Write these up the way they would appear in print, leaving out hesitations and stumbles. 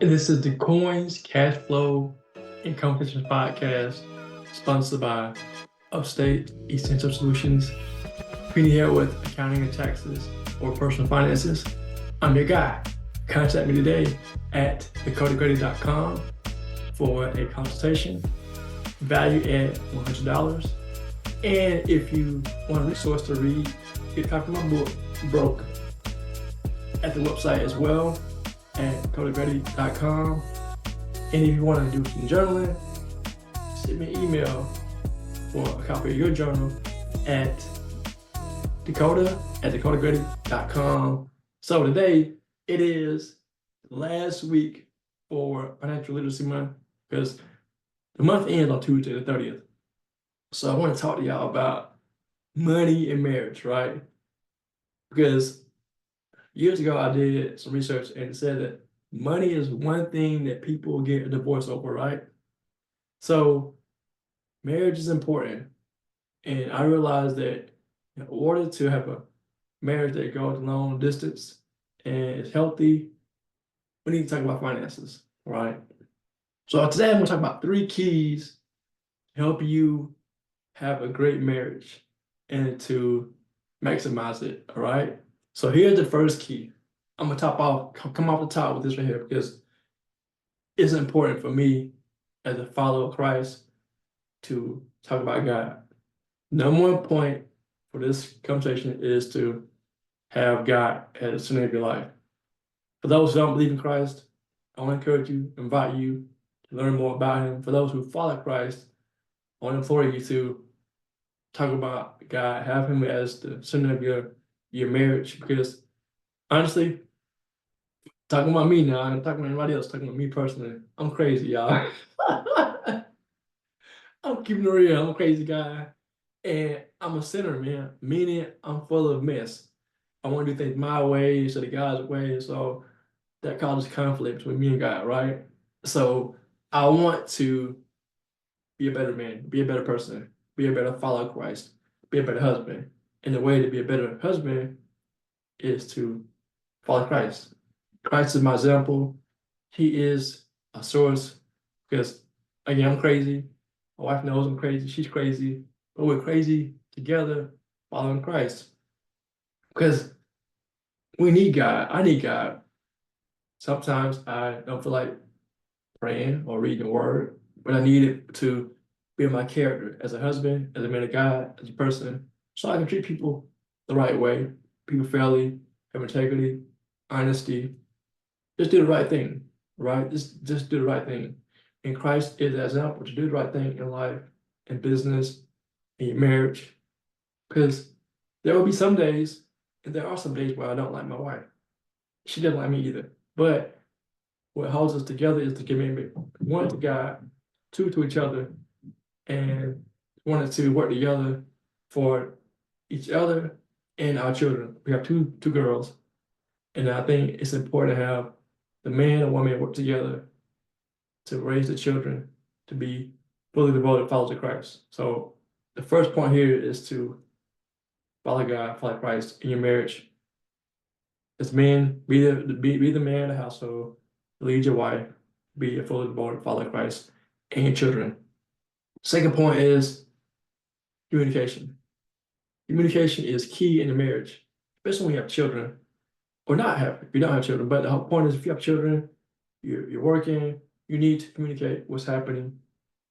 And this is the Coins, Cashflow, and Competition podcast, sponsored by Upstate Essential Solutions. If you need help with accounting and taxes or personal finances, I'm your guy. Contact me today at dakotagrady.com for a consultation, value at $100. And if you want a resource to read, get a copy of my book, Broke, at the website as well at dakotagrady.com. And if you want to do some journaling, send me an email for a copy of your journal at dakotagrady.com. So today it is last week for Financial Literacy Month because the month ends on Tuesday the 30th. So I want to talk to y'all about money and marriage, right? Because years ago I did some research and it said that money is one thing that people get a divorce over, right? So marriage is important. And I realized that in order to have a marriage that goes a long distance and is healthy, we need to talk about finances, right? So today I'm going to talk about 3 keys to help you have a great marriage and to maximize it, all right? So here's the first key. I'm going to come off the top with this right here because it's important for me as a follower of Christ to talk about God. Number one point for this conversation is to have God at the center of your life. For those who don't believe in Christ, I want to encourage you, invite you to learn more about him. For those who follow Christ, I want to implore you to talk about God, have him as the center of your marriage. Because honestly, talking about me now, I'm talking about anybody else, talking about me personally, I'm crazy, y'all. I'm keeping it real. I'm a crazy guy. And I'm a sinner, man, meaning I'm full of mess. I want to do things my way instead of God's way. So that causes conflict between me and God, right? So I want to be a better man, be a better person, be a better follower of Christ, be a better husband. And the way to be a better husband is to follow Christ. Christ is my example. He is a source because, again, I'm crazy. My wife knows I'm crazy. She's crazy. But we're crazy together following Christ. Because we need God. I need God. Sometimes I don't feel like praying or reading the word, but I need it to build my character as a husband, as a man of God, as a person, so I can treat people the right way, people fairly, have integrity, honesty, just do the right thing, right? Just do the right thing. And Christ is an example to do the right thing in life, in business, in your marriage. Because there will be some days, and there are some days where I don't like my wife. She doesn't like me either. But what holds us together is the commitment, one to God, two to each other, and wanted to work together for each other and our children. We have two girls, and I think it's important to have the man and woman work together to raise the children to be fully devoted followers of Christ. So the first point here is to follow God, follow Christ in your marriage. As men, be the man of the household, lead your wife, be a fully devoted follower of Christ and your children. Second point is communication. Communication is key in the marriage, especially when you have children, or not have, if you don't have children. But the whole point is if you have children, you're working, you need to communicate what's happening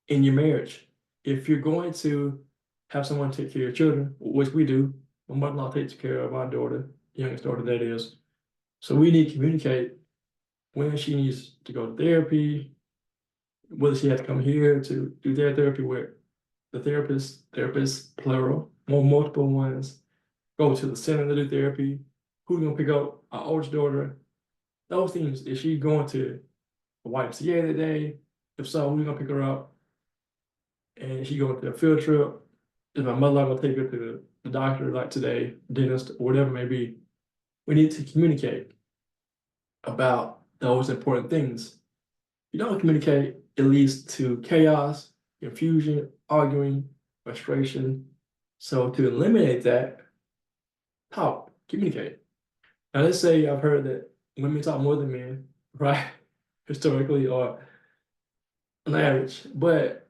in your marriage. If you're going to have someone take care of your children, which we do, my mother-in-law takes care of our daughter, youngest daughter that is. So we need to communicate when she needs to go to therapy, whether she has to come here to do their therapy with the therapists, plural, multiple ones, go to the center to do therapy, who's gonna pick up our oldest daughter, those things. Is she going to the YMCA today? If so, who's gonna pick her up? And is she going to a field trip? Is my mother gonna take her to the doctor like today, dentist, or whatever it may be? We need to communicate about those important things. If you don't communicate, it leads to chaos, confusion, arguing, frustration. So to eliminate that, talk, communicate. Now let's say I've heard that women talk more than men, right? historically or on average. But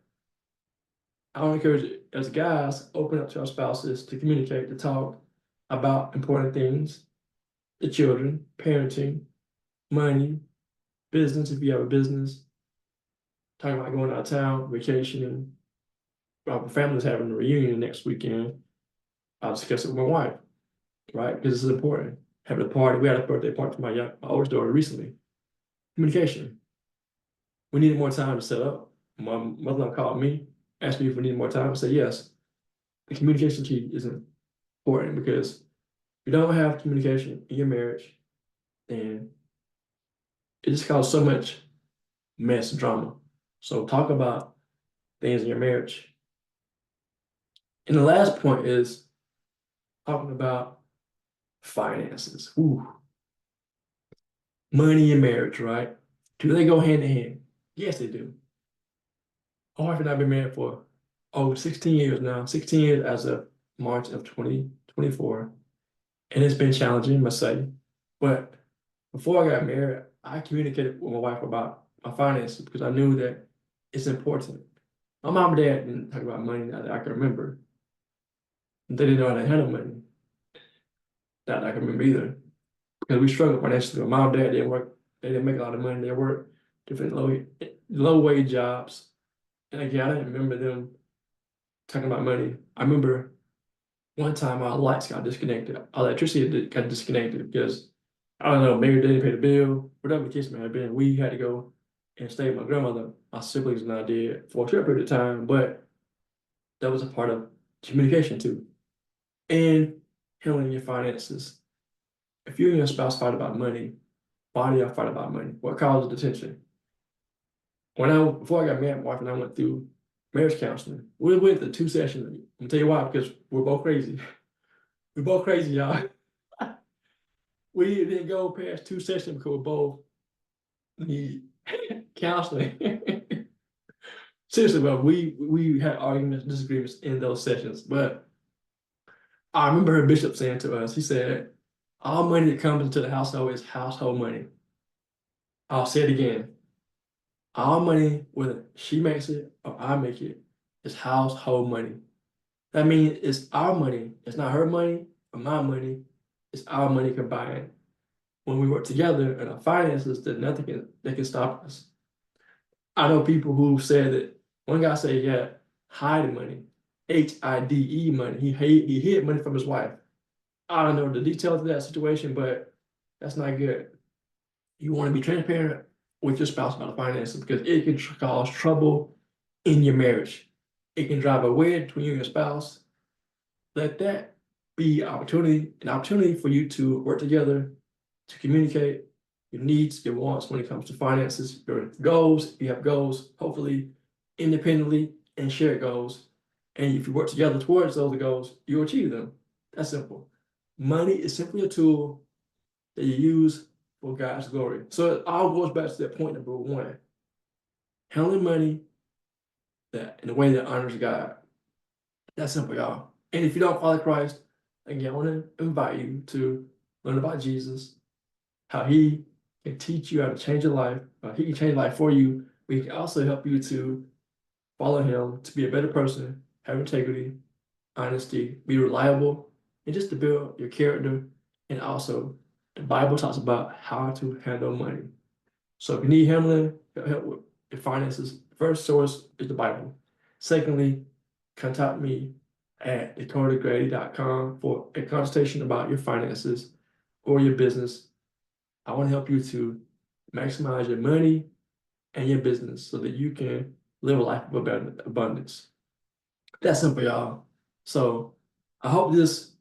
I want to encourage you, as guys, open up to our spouses to communicate, to talk about important things, the children, parenting, money, business, if you have a business, talking about going out of town, vacationing. Our family's having a reunion next weekend. I'll discuss it with my wife, right? Because this is important. Having a party. We had a birthday party for my oldest daughter recently. Communication. We needed more time to set up. My mother-in-law called me, asked me if we needed more time. I said yes. The communication key is important because if you don't have communication in your marriage, then it just causes so much mess and drama. So talk about things in your marriage. And the last point is talking about finances. Ooh. Money and marriage, right? Do they go hand in hand? Yes, they do. My wife and I have been married for over 16 years now, 16 years as of March of 2024. And it's been challenging, I must say. But before I got married, I communicated with my wife about my finances because I knew that it's important. My mom and dad didn't talk about money that I can remember. They didn't know how to handle money that I can remember either. Because we struggled financially. My mom and dad didn't work, they didn't make a lot of money. They worked different low wage jobs. And again, I didn't remember them talking about money. I remember one time our lights got disconnected, our electricity got disconnected because I don't know, maybe they didn't pay the bill, whatever the case may have been. We had to go and stay with my grandmother, my siblings and I did for a short period of time, but that was a part of communication too. And handling your finances. If you and your spouse fight about money, why do y'all fight about money? What causes the tension? Before I got married, my wife and I went through marriage counseling. We went to 2 sessions. I'm gonna tell you why, because we're both crazy. We're both crazy, y'all. We didn't go past 2 sessions because we both need counseling. Seriously, but we had arguments, disagreements in those sessions. But I remember her bishop saying to us, he said, all money that comes into the household is household money. I'll say it again. All money, whether she makes it or I make it, is household money. That means it's our money. It's not her money or my money. It's our money combined. When we work together in our finances, then nothing can stop us. I know people who said that one guy said, yeah, hide money, HIDE money. He hid money from his wife. I don't know the details of that situation, but that's not good. You want to be transparent with your spouse about the finances because it can cause trouble in your marriage. It can drive a wedge between you and your spouse. Let that be an opportunity for you to work together, to communicate your needs, your wants when it comes to finances, your goals. If you have goals, hopefully independently and shared goals. And if you work together towards those goals, you'll achieve them. That's simple. Money is simply a tool that you use for God's glory. So it all goes back to that point number one. Handling money in a way that honors God. That's simple, y'all. And if you don't follow Christ, again, I want to invite you to learn about Jesus, how he can teach you how to change your life. He can change life for you, but he can also help you to follow him, to be a better person, have integrity, honesty, be reliable, and just to build your character. And also, the Bible talks about how to handle money. So if you need help with your finances, the first source is the Bible. Secondly, contact me at dakotagrady.com for a consultation about your finances or your business. I want to help you to maximize your money and your business so that you can live a life of abundance. That's simple, y'all. So I hope these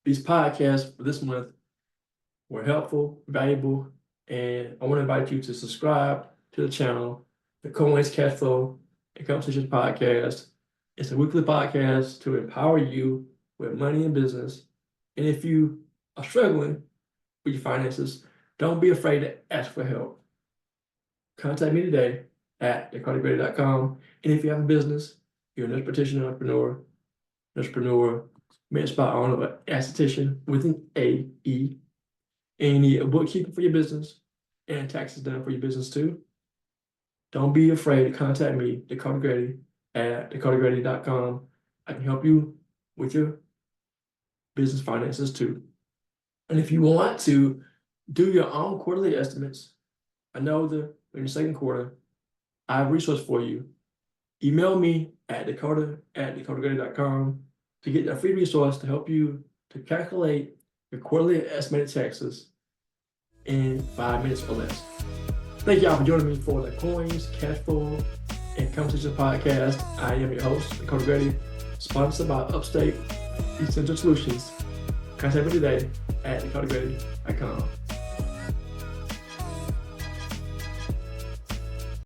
podcasts for this month were helpful, valuable, and I want to invite you to subscribe to the channel, the Coins Cashflow and Conversations Podcast. It's a weekly podcast to empower you with money and business. And if you are struggling with your finances, don't be afraid to ask for help. Contact me today at dakotagrady.com. And if you have a business, you're a nurse practitioner, entrepreneur, med spa owner, or esthetician with an AE, and you need a bookkeeper for your business and taxes done for your business too, don't be afraid to contact me, Dakota Grady, at dakotagrady.com. I can help you with your business finances too. And if you want to do your own quarterly estimates, I know in the second quarter, I have a resource for you. Email me at dakotagrady.com to get that free resource to help you to calculate your quarterly estimated taxes in 5 minutes or less. Thank y'all for joining me for the Coins, Cashflow, and Conversation podcast. I am your host, Dakota Grady, sponsored by Upstate Essential Solutions. Contact me today at dakotagrady.com.